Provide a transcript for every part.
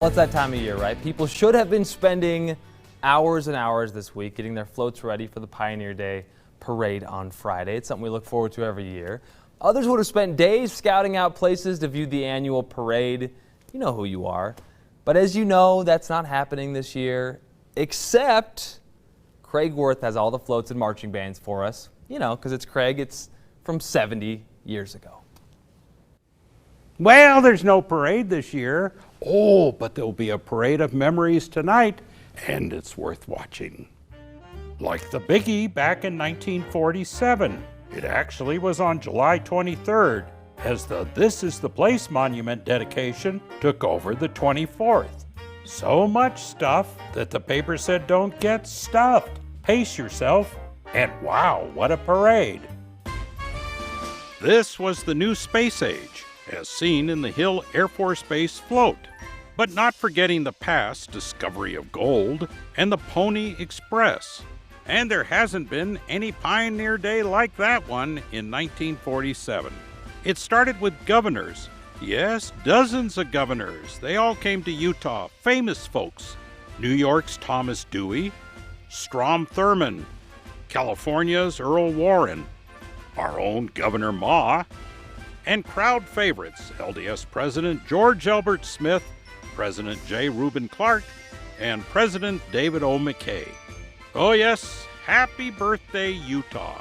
Well, it's that time of year, right? People should have been spending hours and hours this week getting their floats ready for the Pioneer Day parade on Friday. It's something we look forward to every year. Others would have spent days scouting out places to view the annual parade. You know who you are. But as you know, that's not happening this year, except Craig Wirth has all the floats and marching bands for us. You know, because it's Craig, it's from 70 years ago. Well, there's no parade this year. Oh, but there'll be a parade of memories tonight, and it's worth watching. Like the biggie back in 1947. It actually was on July 23rd, as the This Is the Place monument dedication took over the 24th. So much stuff that the paper said don't get stuffed. Pace yourself, and wow, what a parade. This was the new space age, as seen in the Hill Air Force Base float, but not forgetting the past discovery of gold and the Pony Express. And there hasn't been any Pioneer Day like that one in 1947. It started with governors. Yes, dozens of governors. They all came to Utah, famous folks. New York's Thomas Dewey, Strom Thurmond, California's Earl Warren, our own Governor Ma, and crowd favorites, LDS President George Elbert Smith, President J. Reuben Clark, and President David O. McKay. Oh yes, happy birthday, Utah.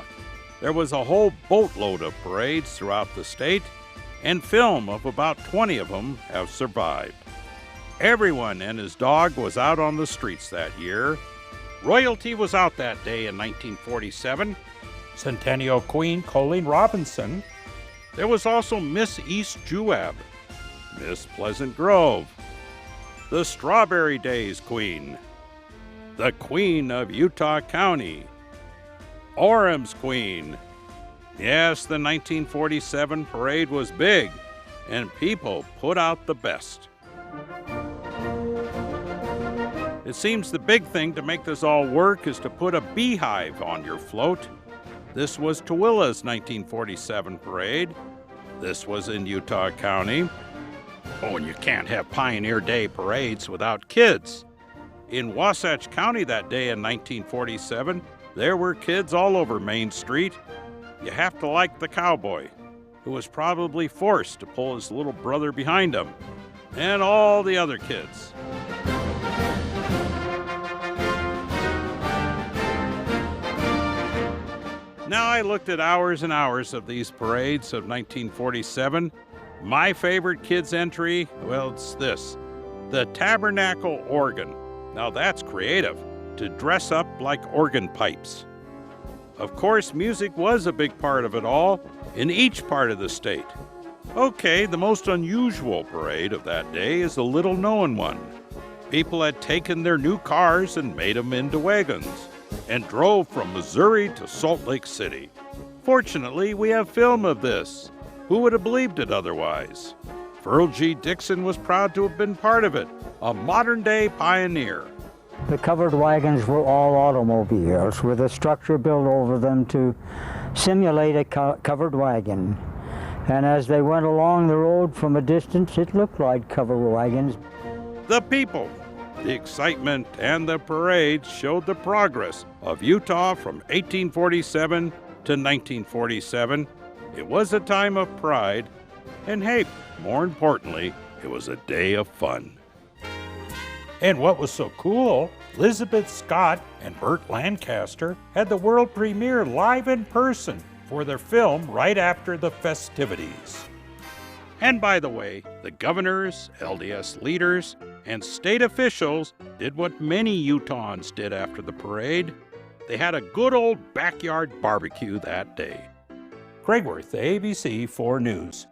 There was a whole boatload of parades throughout the state, and film of about 20 of them have survived. Everyone and his dog was out on the streets that year. Royalty was out that day in 1947. Centennial Queen Colleen Robinson. There was also Miss East Juab, Miss Pleasant Grove, the Strawberry Days Queen, the Queen of Utah County, Orem's Queen. Yes, the 1947 parade was big, and people put out the best. It seems the big thing to make this all work is to put a beehive on your float. This was Tooele's 1947 parade. This was in Utah County. Oh, and you can't have Pioneer Day parades without kids. In Wasatch County that day in 1947, there were kids all over Main Street. You have to like the cowboy, who was probably forced to pull his little brother behind him, and all the other kids. Now, I looked at hours and hours of these parades of 1947. My favorite kids' entry, well, it's this, the Tabernacle Organ. Now that's creative, to dress up like organ pipes. Of course, music was a big part of it all, in each part of the state. Okay, the most unusual parade of that day is a little-known one. People had taken their new cars and made them into wagons, and drove from Missouri to Salt Lake City. Fortunately, we have film of this. Who would have believed it otherwise? Earl G. Dixon was proud to have been part of it, a modern-day pioneer. The covered wagons were all automobiles with a structure built over them to simulate a covered wagon. And as they went along the road from a distance, it looked like covered wagons. The people, the excitement, and the parade showed the progress of Utah from 1847 to 1947. It was a time of pride, and hey, more importantly, it was a day of fun. And what was so cool, Elizabeth Scott and Burt Lancaster had the world premiere live in person for their film right after the festivities. And by the way, the governors, LDS leaders, and state officials did what many Utahns did after the parade. They had a good old backyard barbecue that day. Craig Wirth, ABC 4 News.